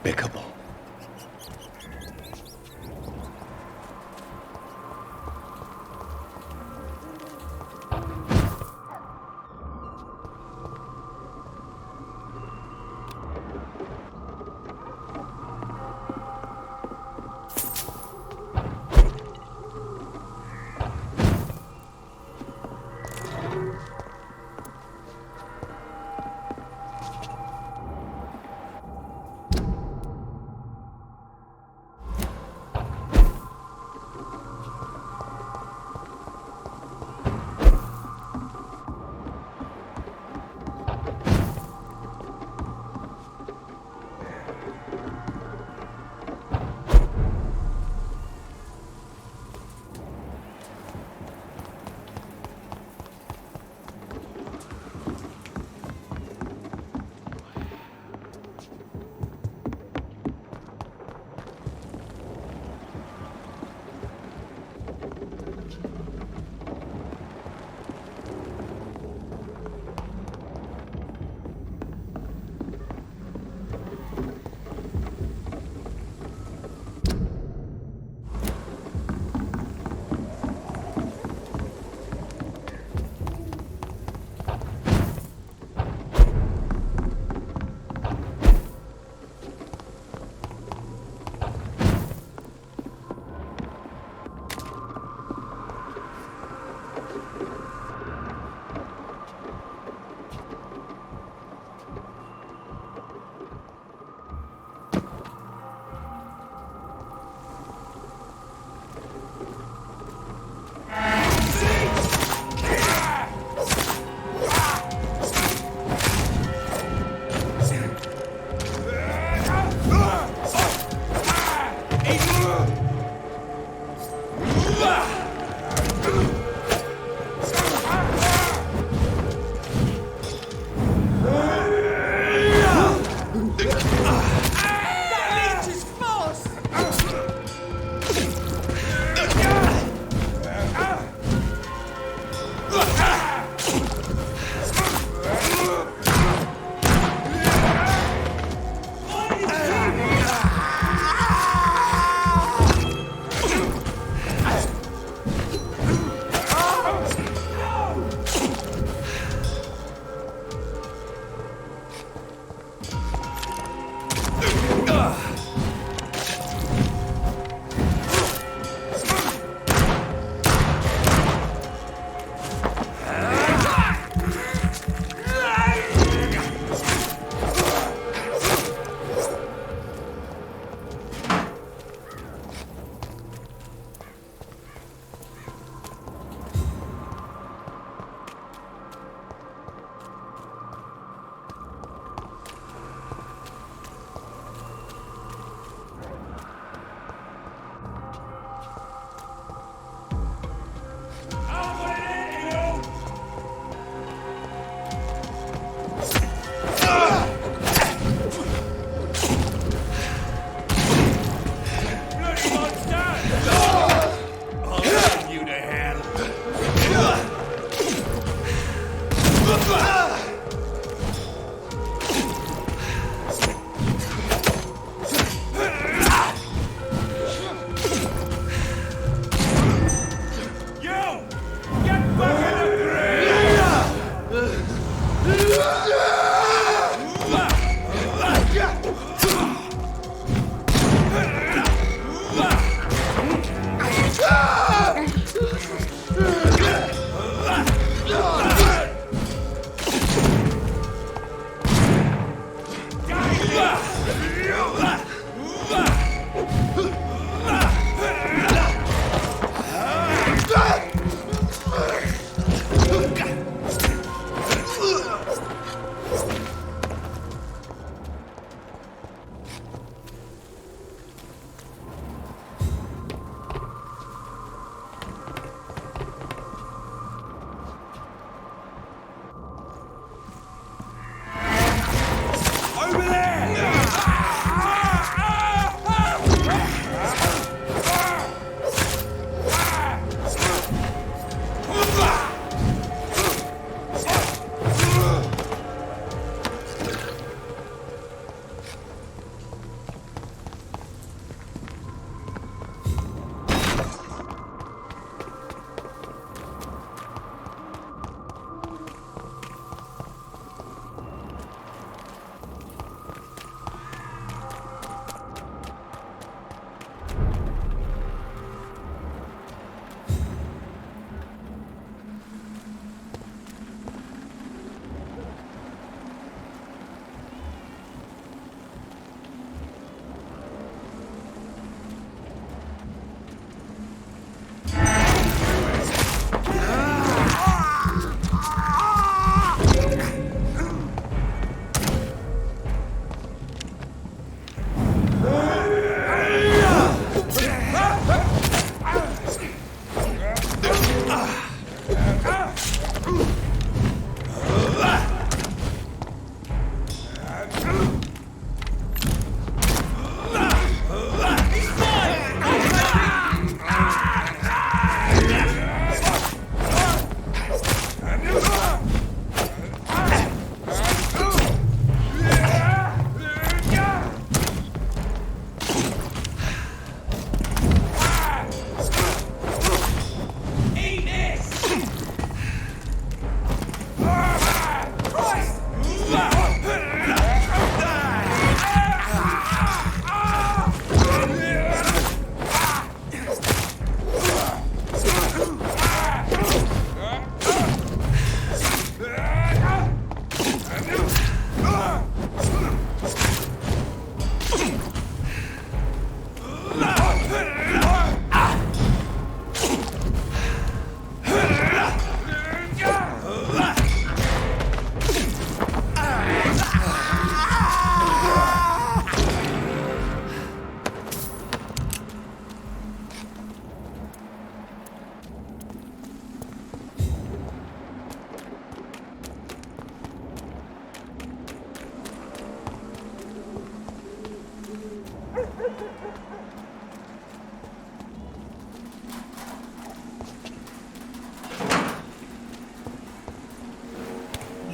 despicable.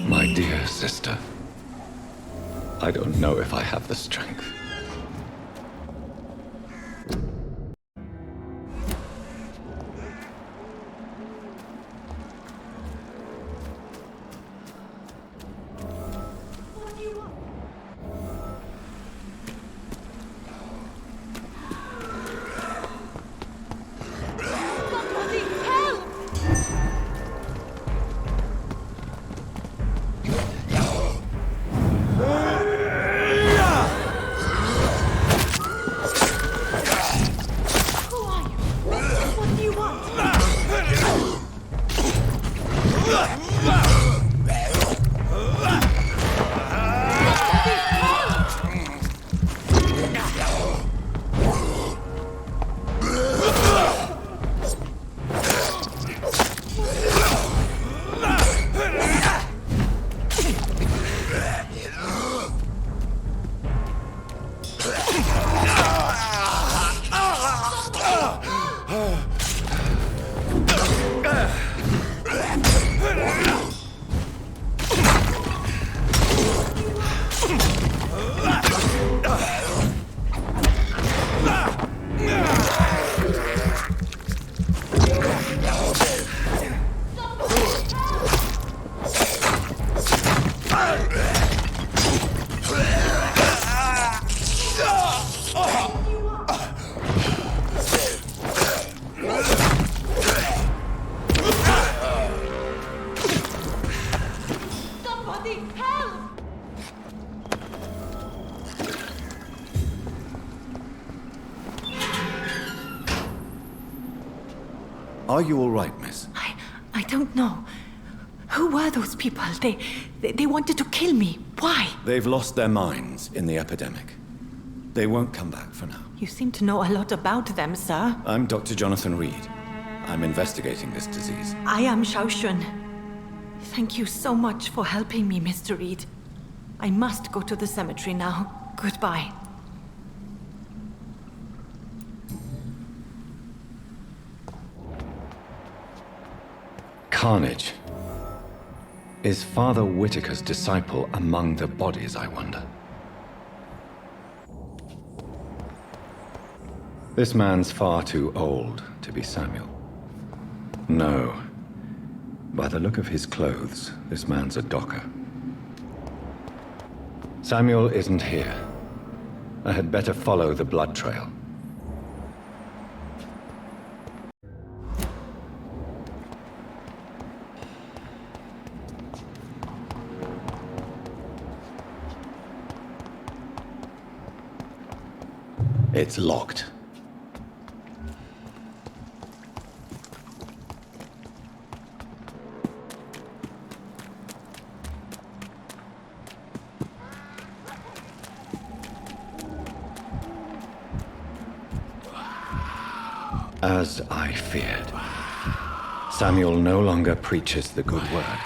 My dear sister, I don't know if I have the strength. Are you all right, miss? I don't know. Who were those people? They wanted to kill me. Why? They've lost their minds in the epidemic. They won't come back for now. You seem to know a lot about them, sir. I'm Dr. Jonathan Reed. I'm investigating this disease. I am Xiaoxun. Thank you so much for helping me, Mr. Reed. I must go to the cemetery now. Goodbye. Carnage. Is Father Whitaker's disciple among the bodies, I wonder? This man's far too old to be Samuel. No. By the look of his clothes, this man's a docker. Samuel isn't here. I had better follow the blood trail. It's locked. As I feared, Samuel no longer preaches the good word.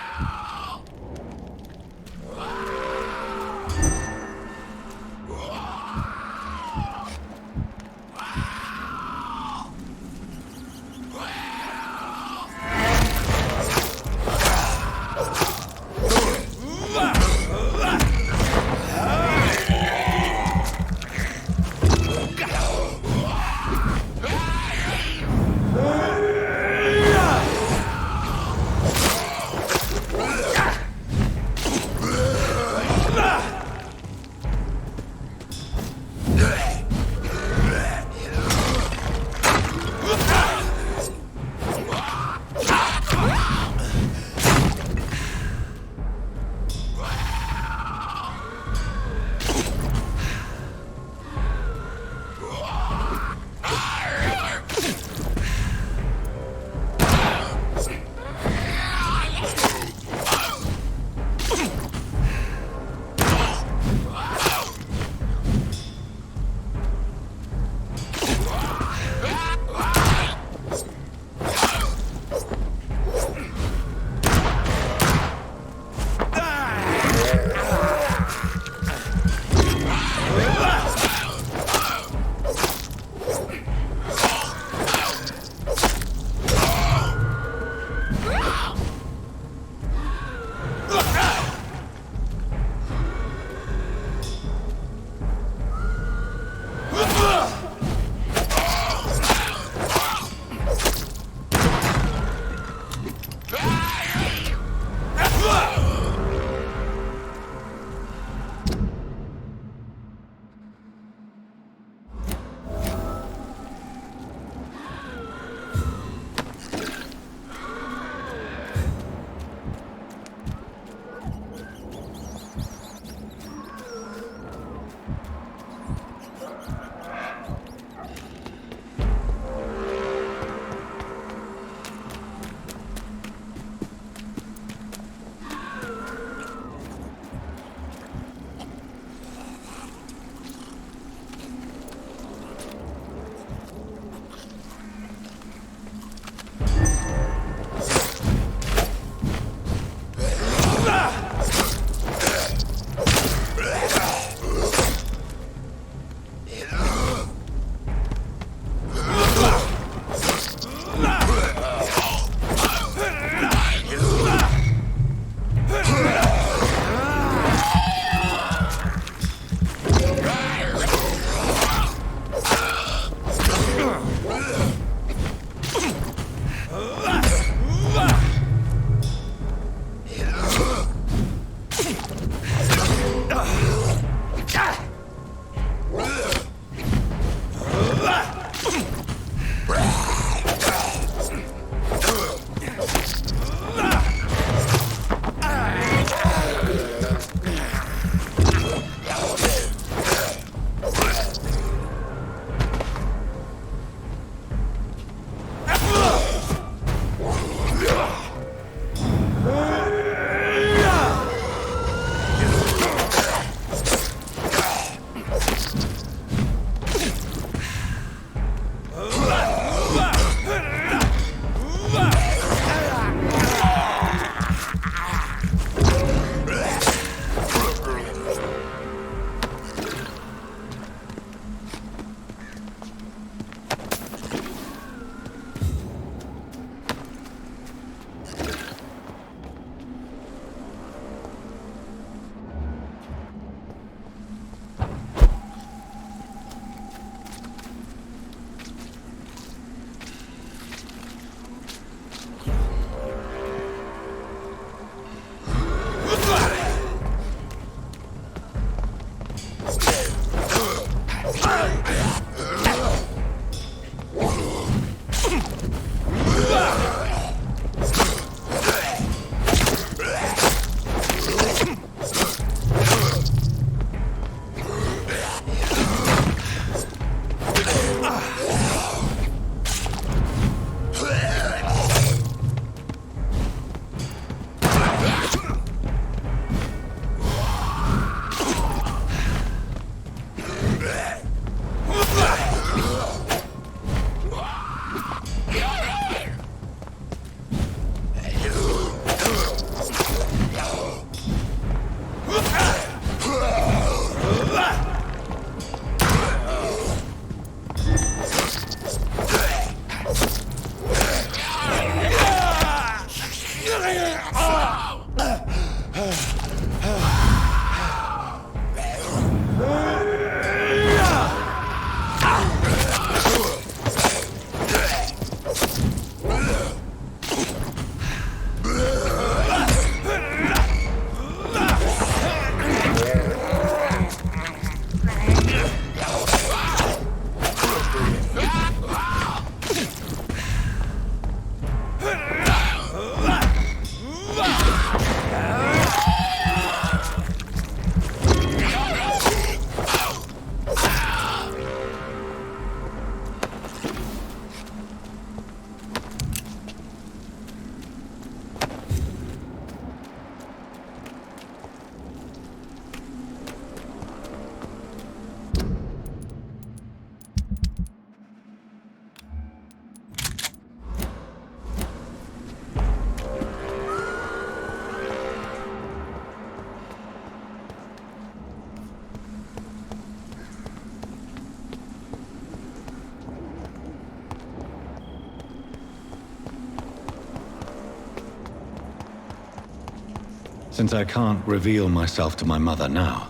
Since I can't reveal myself to my mother now,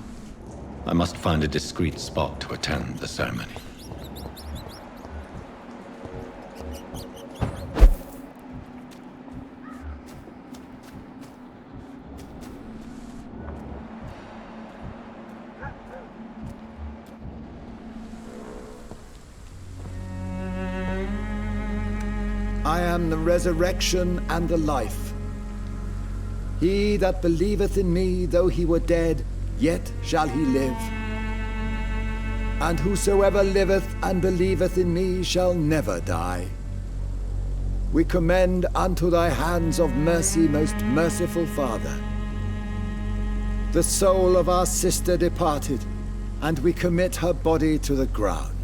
I must find a discreet spot to attend the ceremony. I am the resurrection and the life. He that believeth in me, though he were dead, yet shall he live. And whosoever liveth and believeth in me shall never die. We commend unto thy hands of mercy, most merciful Father, the soul of our sister departed, and we commit her body to the ground.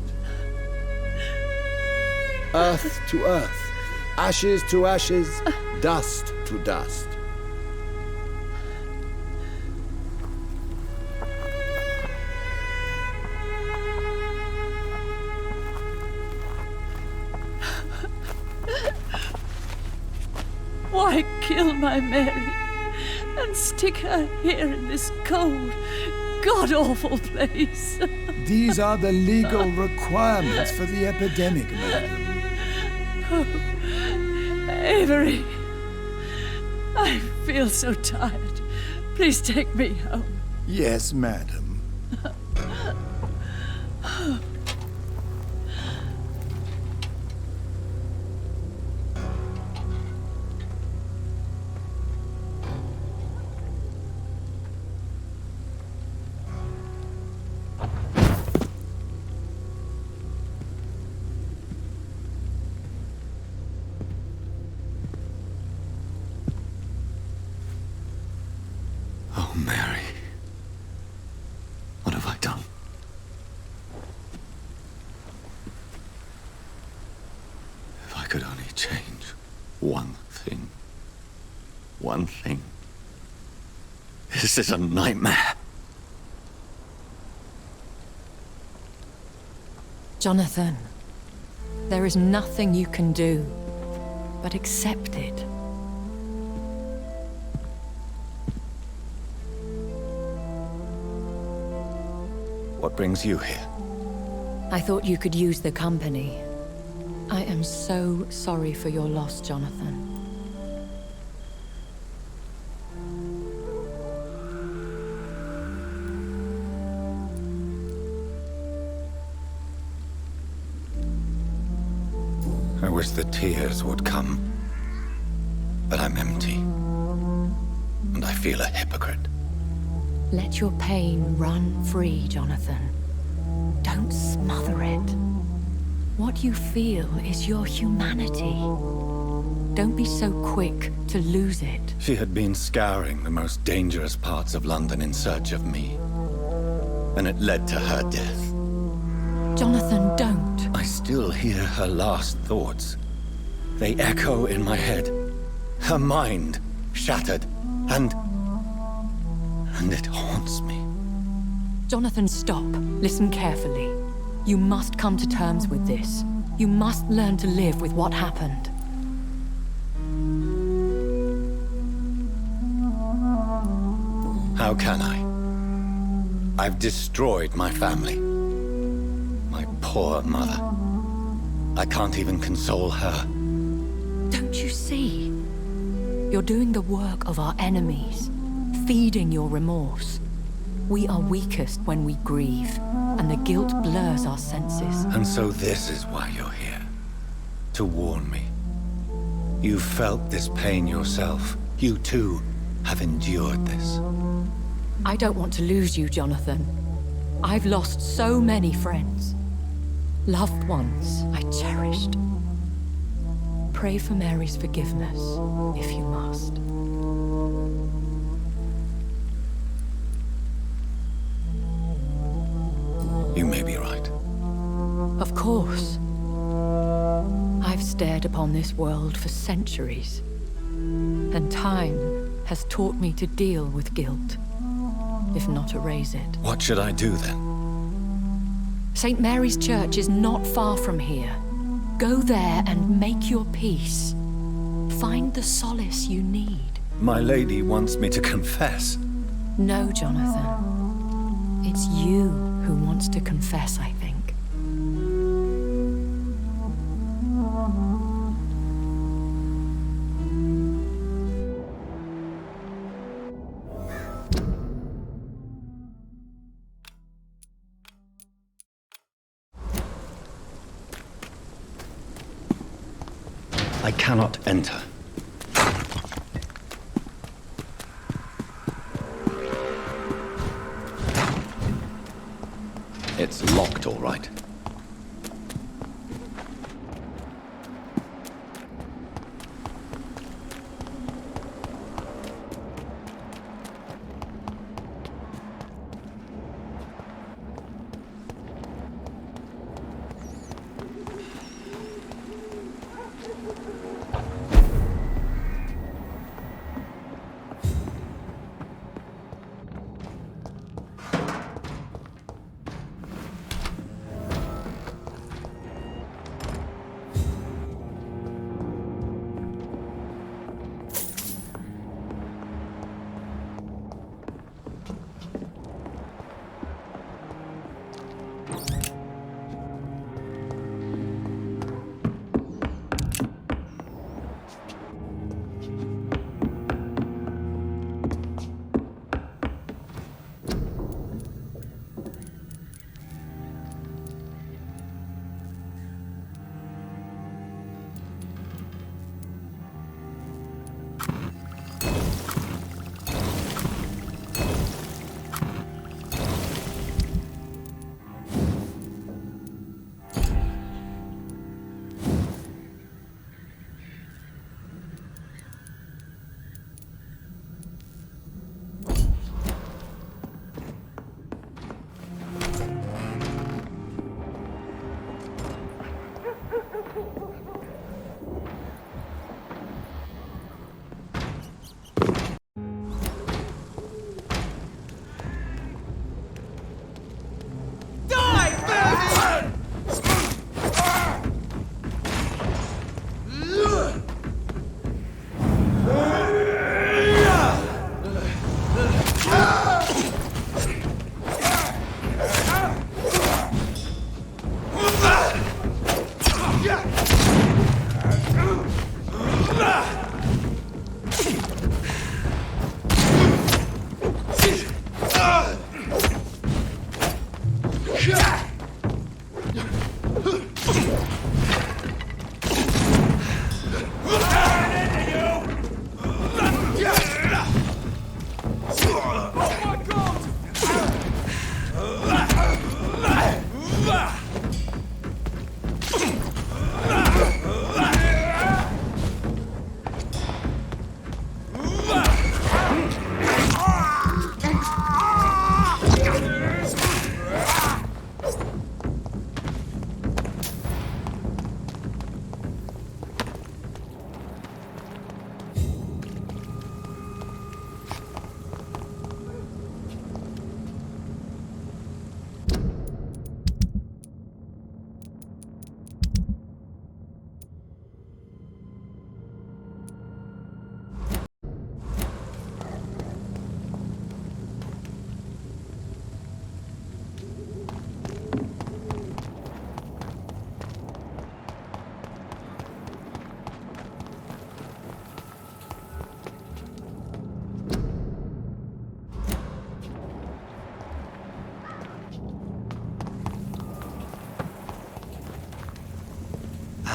Earth to earth, ashes to ashes, dust to dust. Why kill my Mary and stick her here in this cold, god-awful place? These are the legal requirements for the epidemic, madam. Oh, Avery, I feel so tired. Please take me home. Yes, madam. Oh, Mary. What have I done? If I could only change one thing. One thing. This is a nightmare. Jonathan, there is nothing you can do but accept it. What brings you here? I thought you could use the company. I am so sorry for your loss, Jonathan. I wish the tears would come. But I'm empty. And I feel a hypocrite. Let your pain run free, Jonathan. Don't smother it. What you feel is your humanity. Don't be so quick to lose it. She had been scouring the most dangerous parts of London in search of me. And it led to her death. Jonathan, don't. I still hear her last thoughts. They echo in my head. Her mind shattered, and it haunts me. Jonathan, stop. Listen carefully. You must come to terms with this. You must learn to live with what happened. How can I? I've destroyed my family. My poor mother. I can't even console her. Don't you see? You're doing the work of our enemies, feeding your remorse. We are weakest when we grieve, and the guilt blurs our senses. And so this is why you're here. To warn me. You've felt this pain yourself. You too have endured this. I don't want to lose you, Jonathan. I've lost so many friends. Loved ones I cherished. Pray for Mary's forgiveness, if you must. You may be right. Of course. I've stared upon this world for centuries, and time has taught me to deal with guilt, if not erase it. What should I do then? St. Mary's Church is not far from here. Go there and make your peace. Find the solace you need. My lady wants me to confess. No, Jonathan. It's you who wants to confess, I think. I cannot enter. It's locked, all right.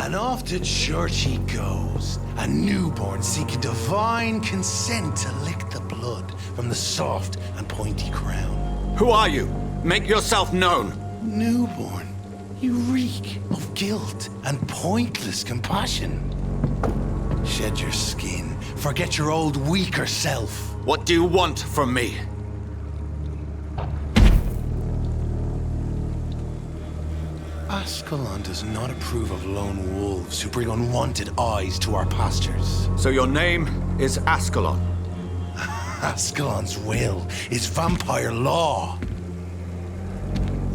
And off to church he goes, a newborn seeking divine consent to lick the blood from the soft and pointy crown. Who are you? Make yourself known. Newborn, you reek of guilt and pointless compassion. Shed your skin, forget your old weaker self. What do you want from me? Ascalon does not approve of lone wolves who bring unwanted eyes to our pastures. So your name is Ascalon? Ascalon's will is vampire law.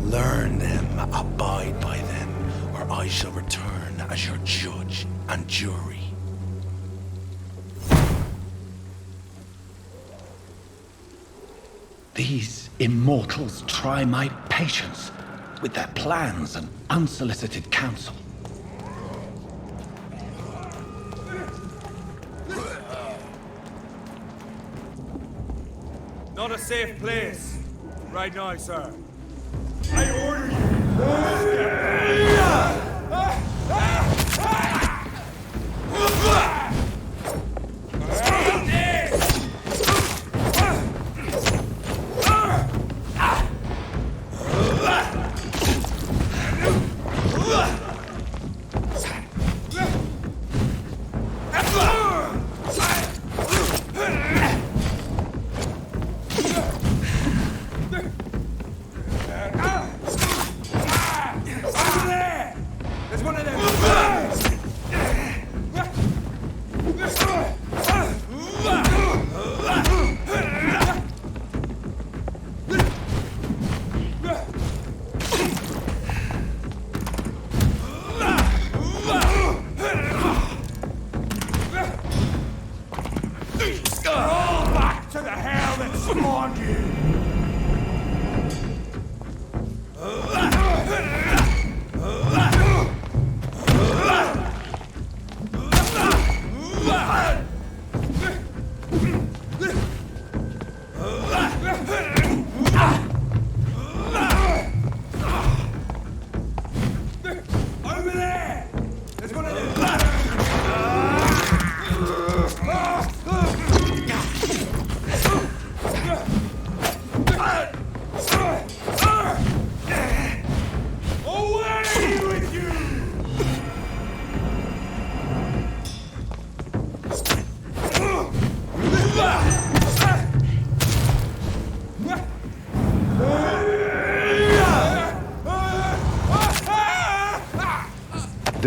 Learn them, abide by them, or I shall return as your judge and jury. These immortals try my patience with their plans and unsolicited counsel. Not a safe place. Right now, sir. I order you.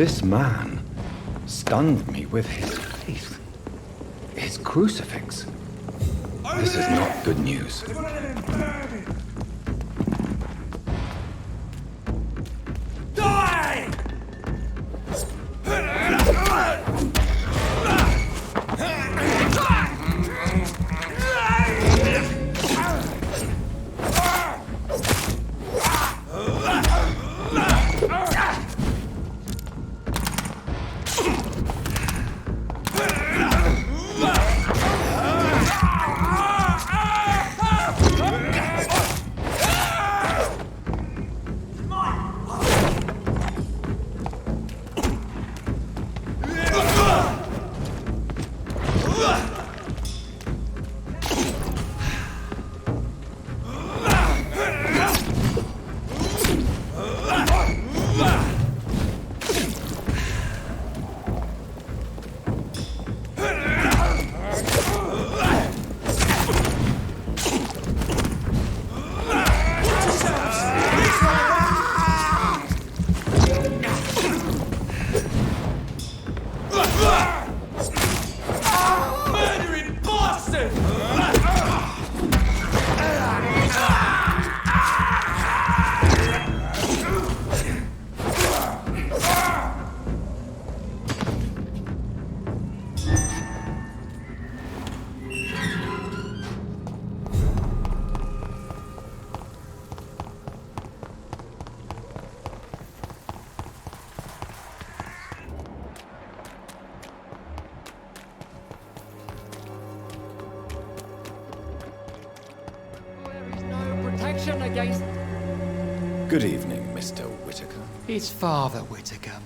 This man stunned me with his faith. His crucifix. This is not good news. Against... Good evening, Mr. Whitaker. It's Father Whitaker,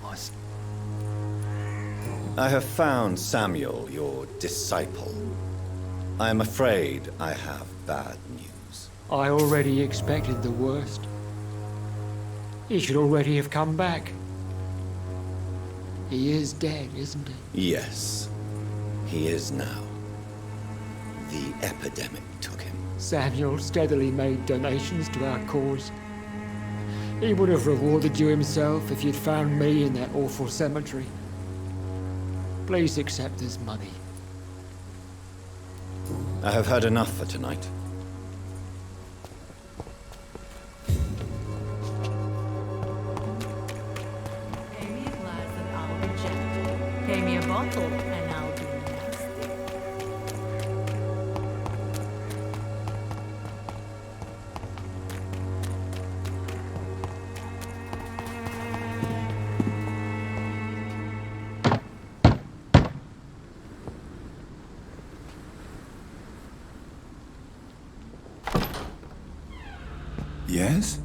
I have found Samuel, your disciple. I am afraid I have bad news. I already expected the worst. He should already have come back. He is dead, isn't he? Yes, he is now. The epidemic took him. Samuel steadily made donations to our cause. He would have rewarded you himself if you'd found me in that awful cemetery. Please accept this money. I have had enough for tonight. Pay me a glass and I'll be gentle. Pay me a bottle and I'll be nasty. Yes?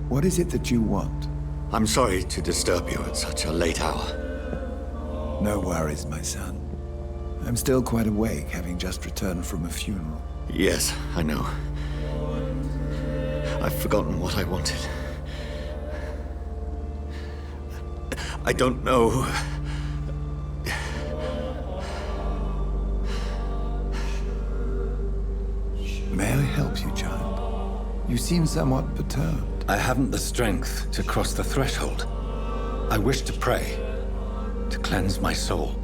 What is it that you want? I'm sorry to disturb you at such a late hour. No worries, my son. I'm still quite awake, having just returned from a funeral. Yes, I know. I've forgotten what I wanted. I don't know. May I help you, child? You seem somewhat perturbed. I haven't the strength to cross the threshold. I wish to pray, to cleanse my soul.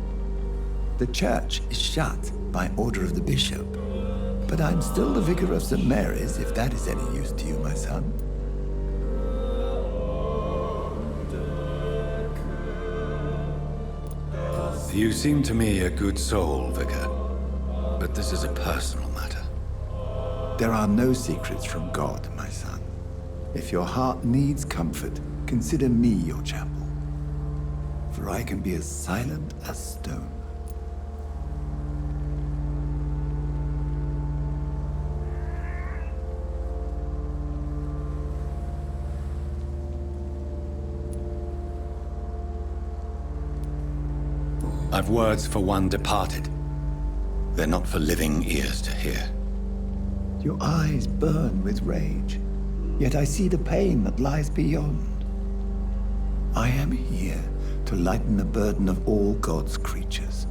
The church is shut by order of the bishop. But I'm still the vicar of St. Mary's, if that is any use to you, my son. You seem to me a good soul, Vicar. But this is a personal matter. There are no secrets from God, my son. If your heart needs comfort, consider me your chapel. For I can be as silent as stone. I've words for one departed. They're not for living ears to hear. Your eyes burn with rage, yet I see the pain that lies beyond. I am here to lighten the burden of all God's creatures.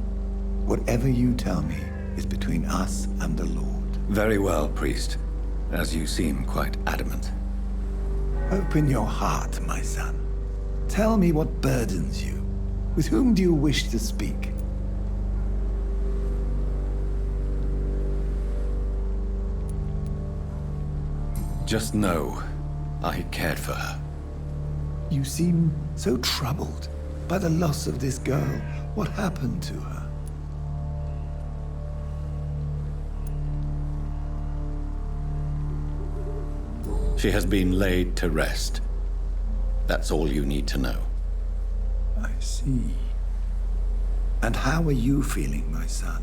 Whatever you tell me is between us and the Lord. Very well, priest, as you seem quite adamant. Open your heart, my son. Tell me what burdens you. With whom do you wish to speak? Just know, I cared for her. You seem so troubled by the loss of this girl. What happened to her? She has been laid to rest. That's all you need to know. I see. And how are you feeling, my son?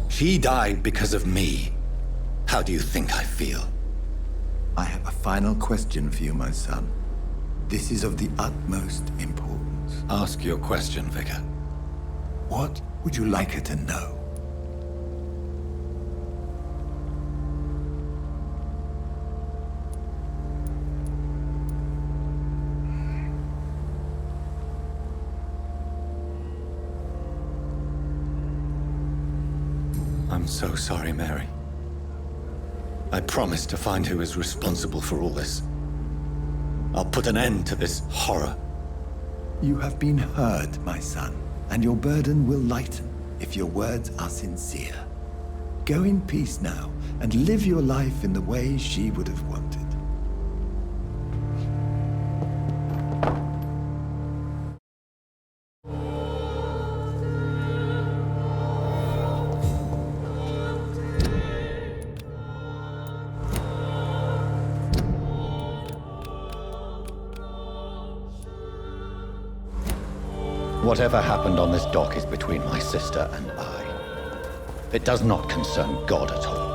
She died because of me. How do you think I feel? I have a final question for you, my son. This is of the utmost importance. Ask your question, Vicar. What would you like her to know? I'm so sorry, Mary. I promise to find who is responsible for all this. I'll put an end to this horror. You have been heard, my son, and your burden will lighten if your words are sincere. Go in peace now, and live your life in the way she would have wanted. Whatever happened on this dock is between my sister and I. It does not concern God at all.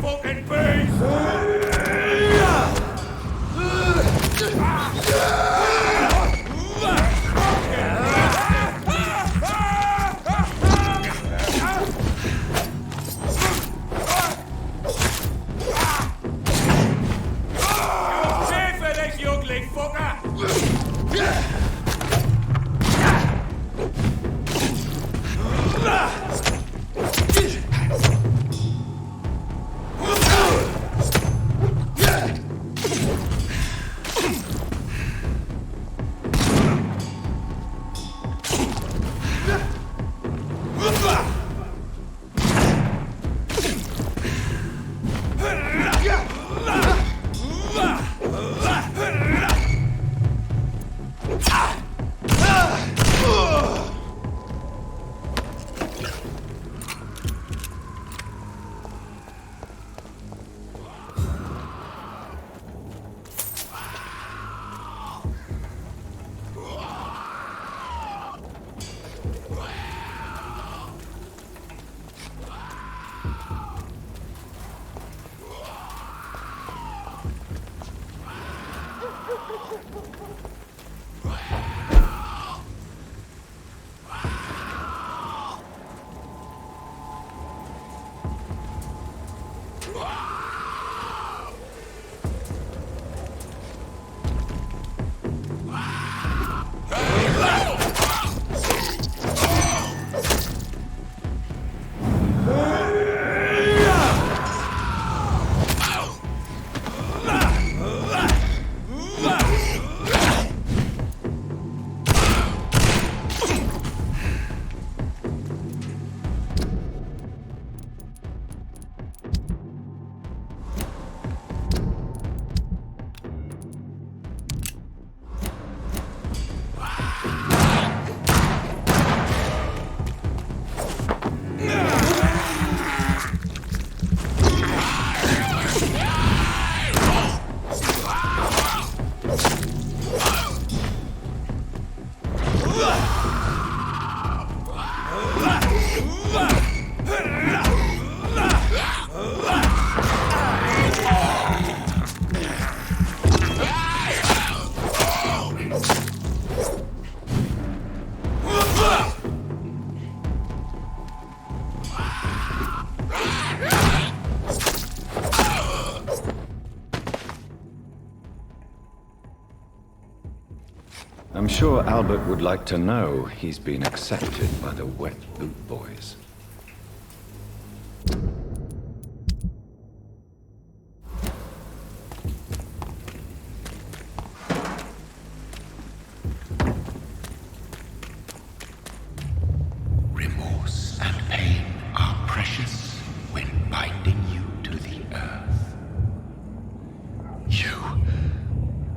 fucking beast! I'm sure Albert would like to know he's been accepted by the Wet Boot Boys. Remorse and pain are precious when binding you to the earth. You.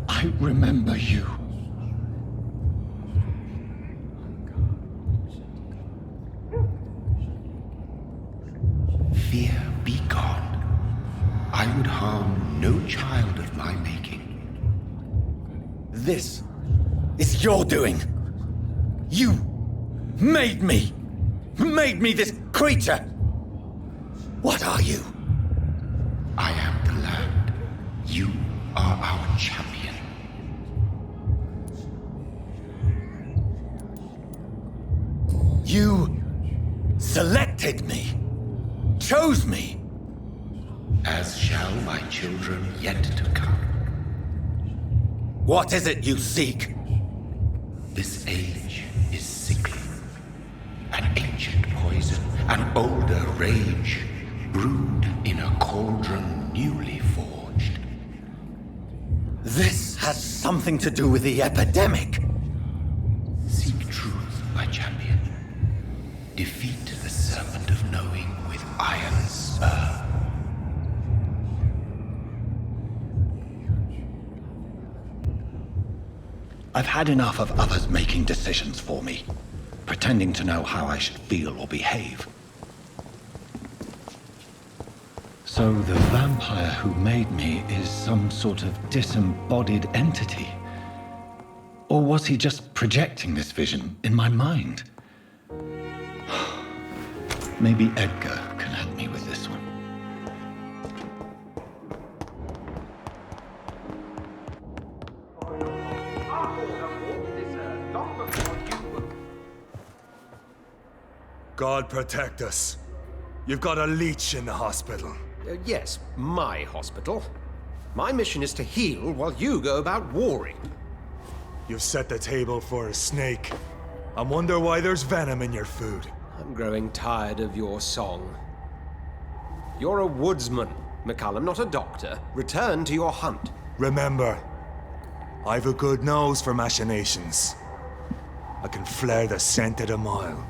I remember you. Fear be gone. I would harm no child of my making. This is your doing. You made me this creature. What are you? I am the land. You are our champion. You selected me, chose me. As shall my children yet to come. What is it you seek? This age is sickly. An ancient poison, an older rage, brewed in a cauldron newly forged. This has something to do with the epidemic. Seek truth, my champion. Defeat the serpent of knowing with iron spur. I've had enough of others making decisions for me, pretending to know how I should feel or behave. So the vampire who made me is some sort of disembodied entity? Or was he just projecting this vision in my mind? Maybe Edgar can help me with this one. God protect us. You've got a leech in the hospital. Yes, my hospital. My mission is to heal while you go about warring. You've set the table for a snake. I wonder why there's venom in your food. I'm growing tired of your song. You're a woodsman, McCallum, not a doctor. Return to your hunt. Remember, I've a good nose for machinations. I can flare the scent at a mile.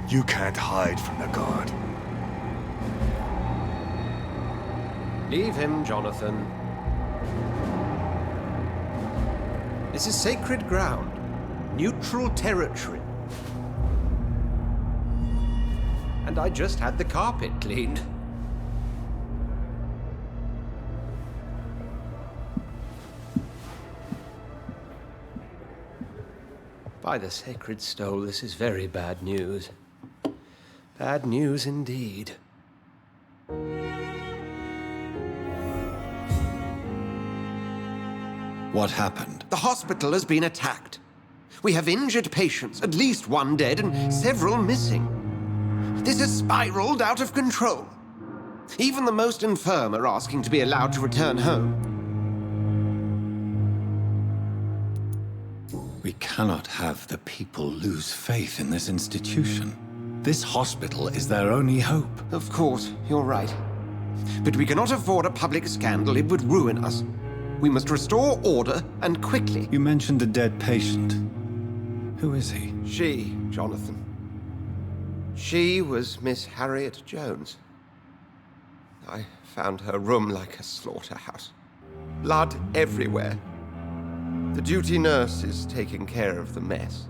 You can't hide from the god. Leave him, Jonathan. This is sacred ground. Neutral territory. And I just had the carpet cleaned. By the sacred stole, this is very bad news. Bad news indeed. What happened? The hospital has been attacked. We have injured patients, at least one dead and several missing. This has spiraled out of control. Even the most infirm are asking to be allowed to return home. We cannot have the people lose faith in this institution. This hospital is their only hope. Of course, you're right. But we cannot afford a public scandal. It would ruin us. We must restore order, and quickly. You mentioned a dead patient. Who is he? She, Jonathan. She was Miss Harriet Jones. I found her room like a slaughterhouse. Blood everywhere. The duty nurse is taking care of the mess.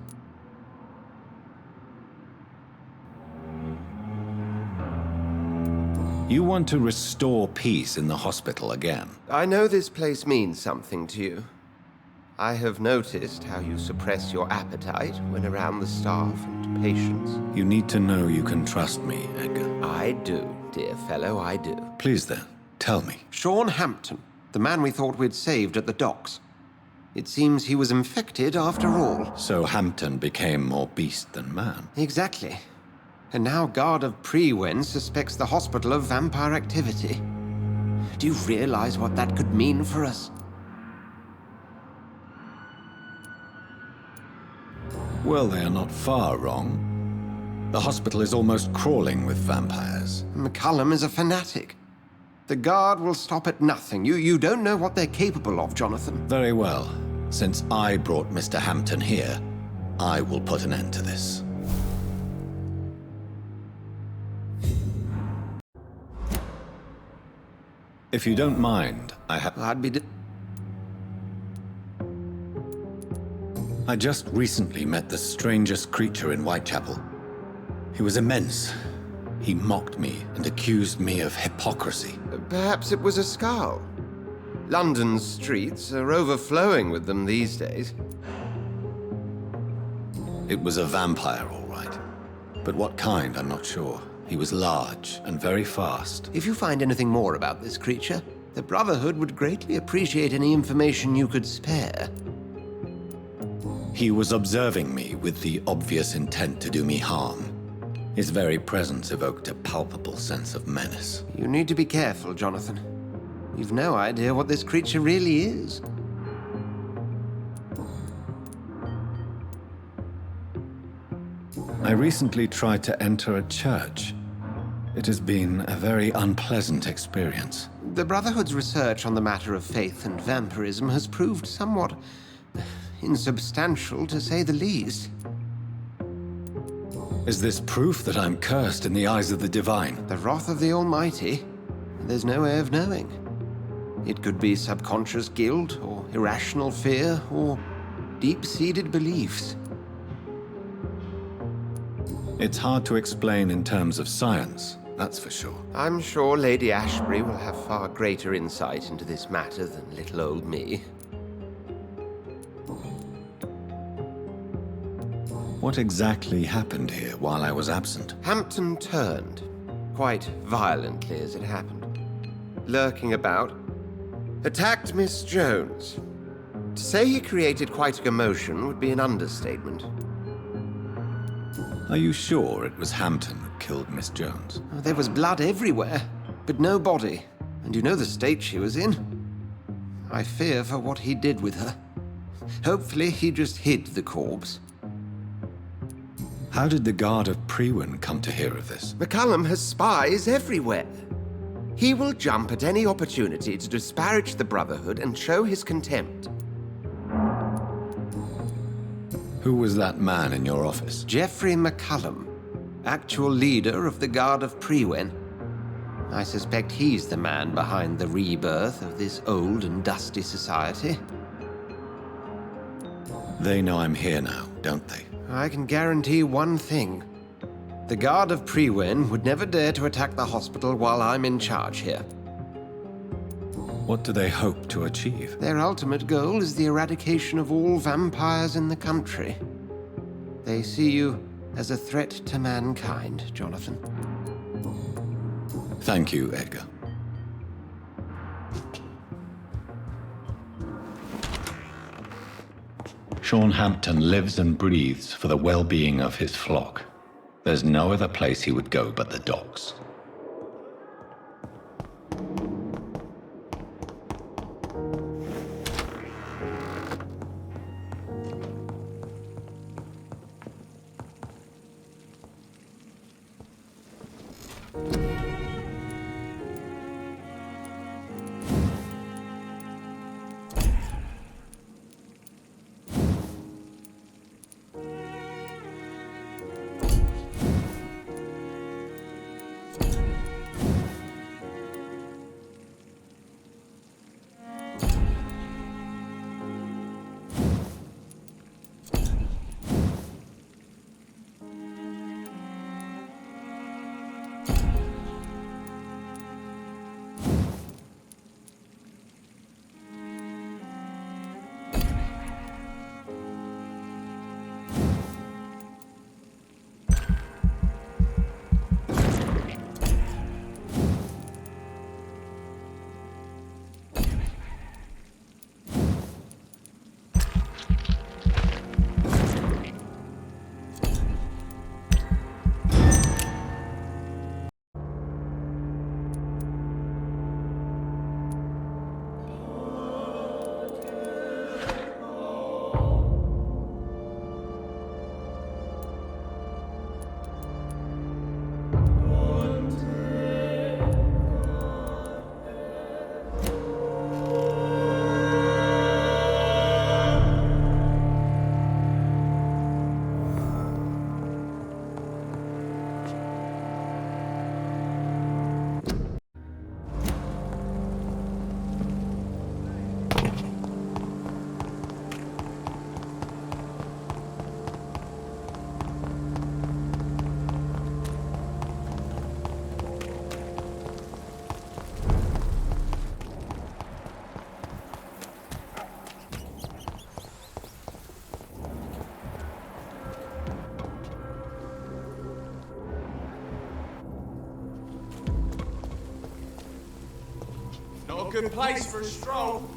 You want to restore peace in the hospital again? I know this place means something to you. I have noticed how you suppress your appetite when around the staff and patients. You need to know you can trust me, Edgar. I do, dear fellow, I do. Please then, tell me. Sean Hampton, the man we thought we'd saved at the docks. It seems he was infected after all. So Hampton became more beast than man? Exactly. And now Guard of Prewen suspects the hospital of vampire activity. Do you realize what that could mean for us? Well, they are not far wrong. The hospital is almost crawling with vampires. McCallum is a fanatic. The Guard will stop at nothing. You don't know what they're capable of, Jonathan. Very well. Since I brought Mr. Hampton here, I will put an end to this. If you don't mind, I just recently met the strangest creature in Whitechapel. He was immense. He mocked me and accused me of hypocrisy. Perhaps it was a skull. London's streets are overflowing with them these days. It was a vampire, all right. But what kind, I'm not sure. He was large and very fast. If you find anything more about this creature, the Brotherhood would greatly appreciate any information you could spare. He was observing me with the obvious intent to do me harm. His very presence evoked a palpable sense of menace. You need to be careful, Jonathan. You've no idea what this creature really is. I recently tried to enter a church. It has been a very unpleasant experience. The Brotherhood's research on the matter of faith and vampirism has proved somewhat insubstantial, to say the least. Is this proof that I'm cursed in the eyes of the divine? The wrath of the Almighty? There's no way of knowing. It could be subconscious guilt, or irrational fear, or deep-seated beliefs. It's hard to explain in terms of science, that's for sure. I'm sure Lady Ashbury will have far greater insight into this matter than little old me. What exactly happened here while I was absent? Hampton turned, quite violently as it happened. Lurking about, attacked Miss Jones. To say he created quite a commotion would be an understatement. Are you sure it was Hampton who killed Miss Jones? There was blood everywhere, but no body. And you know the state she was in. I fear for what he did with her. Hopefully he just hid the corpse. How did the Guard of Priwen come to hear of this? McCallum has spies everywhere. He will jump at any opportunity to disparage the Brotherhood and show his contempt. Who was that man in your office? Geoffrey McCallum, actual leader of the Guard of Priwen. I suspect he's the man behind the rebirth of this old and dusty society. They know I'm here now, don't they? I can guarantee one thing. The Guard of Priwen would never dare to attack the hospital while I'm in charge here. What do they hope to achieve? Their ultimate goal is the eradication of all vampires in the country. They see you as a threat to mankind, Jonathan. Thank you, Edgar. Sean Hampton lives and breathes for the well-being of his flock. There's no other place he would go but the docks. No good place for a stroll.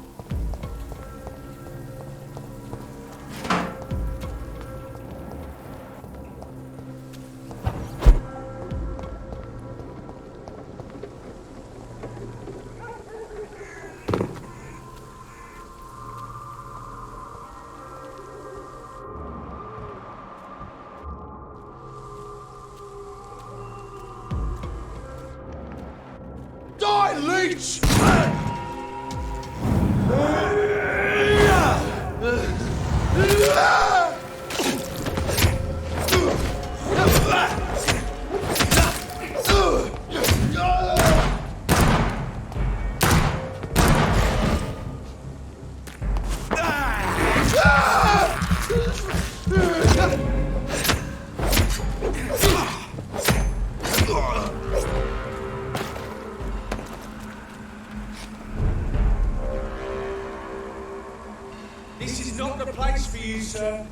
Die, leech! This is not the place for you, sir.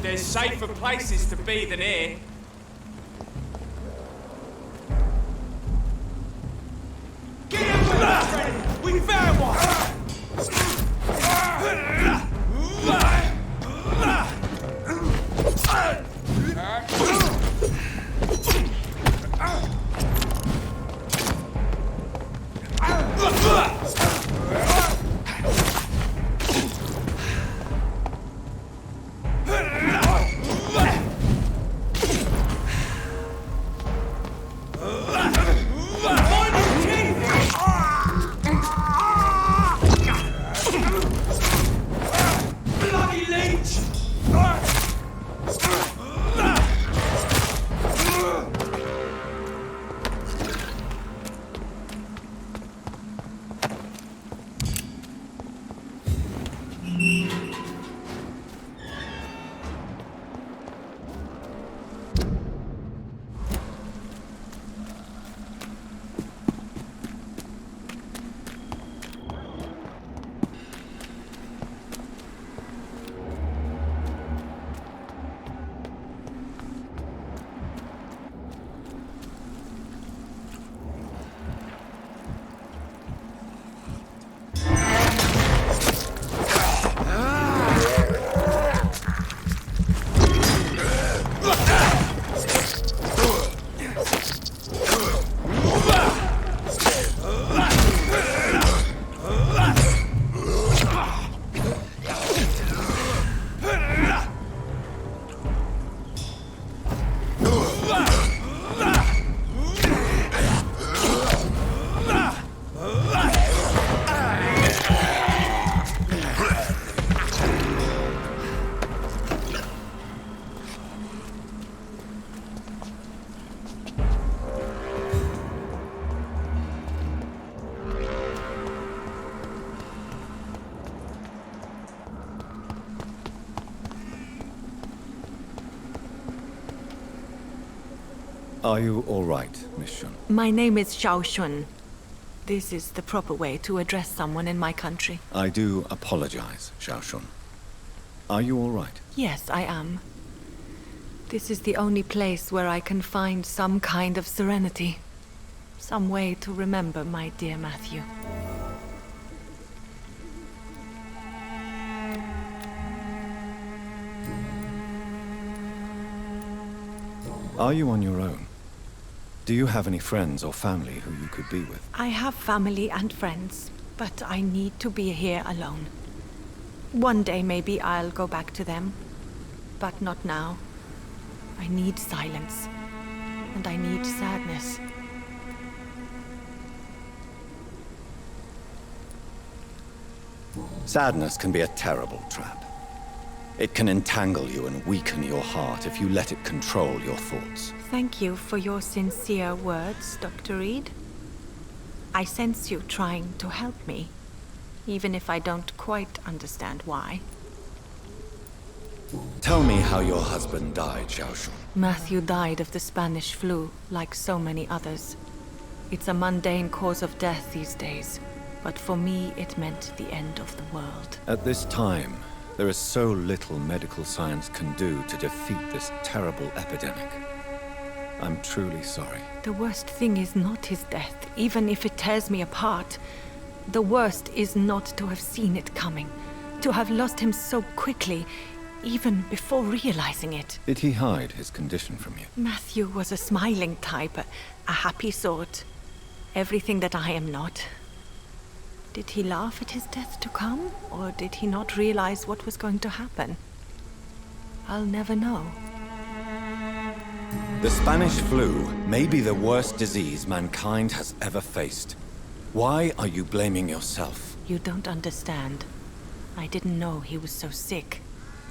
There's safer places to be than here. Get Fair one! Are you all right, Miss Shun? My name is Xiao Shun. This is the proper way to address someone in my country. I do apologize, Xiao Shun. Are you all right? Yes, I am. This is the only place where I can find some kind of serenity. Some way to remember my dear Matthew. Are you on your own? Do you have any friends or family who you could be with? I have family and friends, but I need to be here alone. One day maybe I'll go back to them, but not now. I need silence, and I need sadness. Sadness can be a terrible trap. It can entangle you and weaken your heart if you let it control your thoughts. Thank you for your sincere words, Dr. Reed. I sense you trying to help me, even if I don't quite understand why. Tell me how your husband died, Xiao Shun. Matthew died of the Spanish flu, like so many others. It's a mundane cause of death these days, but for me it meant the end of the world. At this time, there is so little medical science can do to defeat this terrible epidemic. I'm truly sorry. The worst thing is not his death, even if it tears me apart. The worst is not to have seen it coming, to have lost him so quickly, even before realizing it. Did he hide his condition from you? Matthew was a smiling type, a happy sort. Everything that I am not. Did he laugh at his death to come, or did he not realize what was going to happen? I'll never know. The Spanish flu may be the worst disease mankind has ever faced. Why are you blaming yourself? You don't understand. I didn't know he was so sick.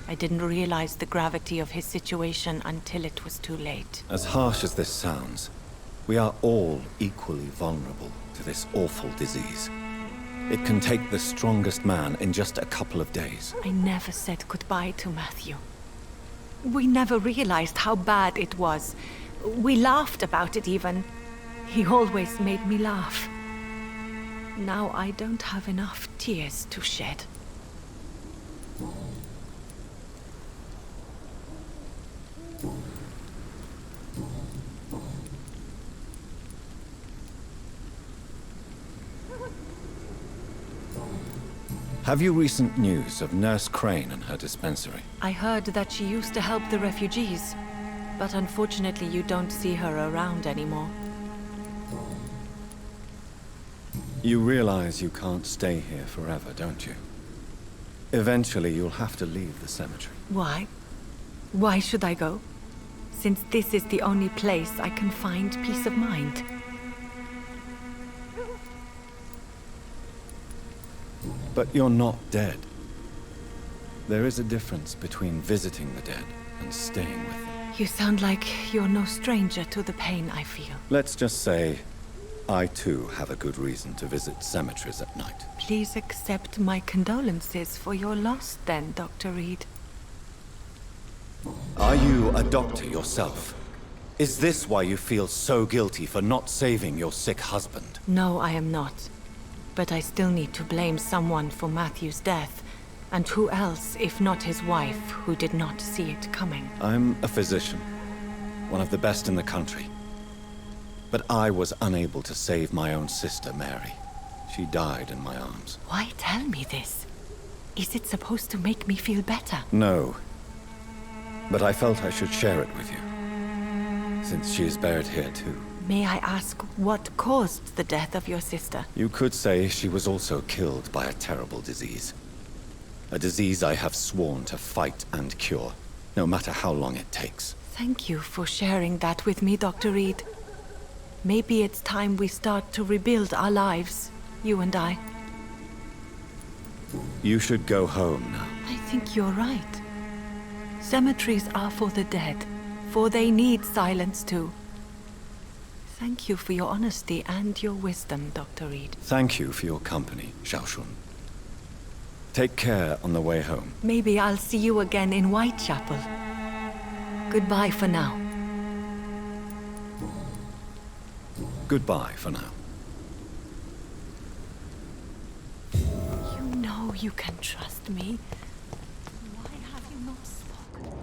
I didn't realize the gravity of his situation until it was too late. As harsh as this sounds, we are all equally vulnerable to this awful disease. It can take the strongest man in just a couple of days. I never said goodbye to Matthew. We never realized how bad it was. We laughed about it even. He always made me laugh. Now I don't have enough tears to shed. Have you recent news of Nurse Crane and her dispensary? I heard that she used to help the refugees, but unfortunately you don't see her around anymore. You realize you can't stay here forever, don't you? Eventually you'll have to leave the cemetery. Why? Why should I go? Since this is the only place I can find peace of mind. But you're not dead. There is a difference between visiting the dead and staying with them. You sound like you're no stranger to the pain I feel. Let's just say, I too have a good reason to visit cemeteries at night. Please accept my condolences for your loss then, Dr. Reed. Are you a doctor yourself? Is this why you feel so guilty for not saving your sick husband? No, I am not. But I still need to blame someone for Matthew's death. And who else, if not his wife, who did not see it coming? I'm a physician, one of the best in the country. But I was unable to save my own sister, Mary. She died in my arms. Why tell me this? Is it supposed to make me feel better? No. But I felt I should share it with you, since she is buried here too. May I ask what caused the death of your sister? You could say she was also killed by a terrible disease. A disease I have sworn to fight and cure, no matter how long it takes. Thank you for sharing that with me, Dr. Reed. Maybe it's time we start to rebuild our lives, you and I. You should go home now. I think you're right. Cemeteries are for the dead, for they need silence too. Thank you for your honesty and your wisdom, Dr. Reed. Thank you for your company, Xiaoshun. Take care on the way home. Maybe I'll see you again in Whitechapel. Goodbye for now. Goodbye for now. You know you can trust me. Why have you not spoken?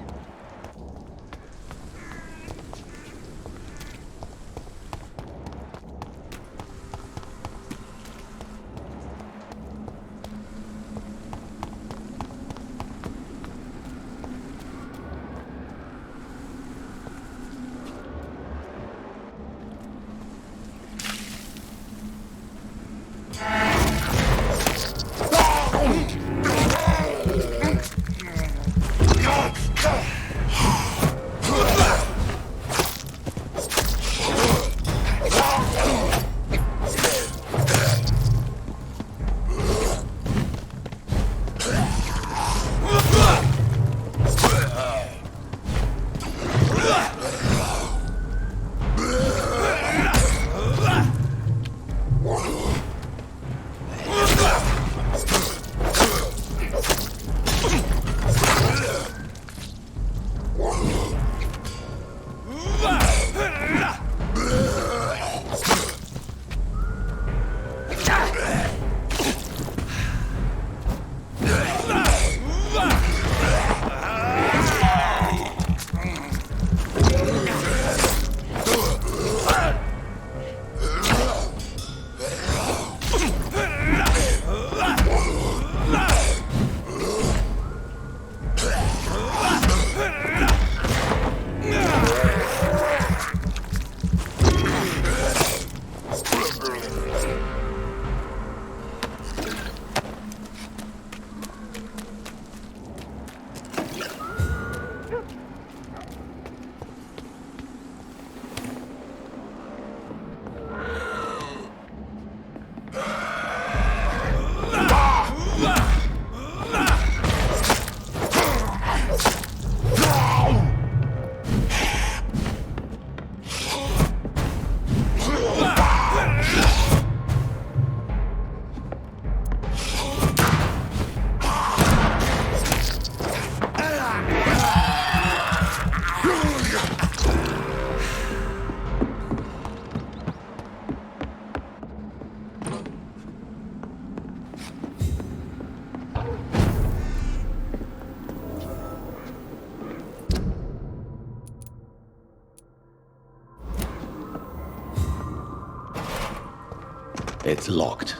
It's locked.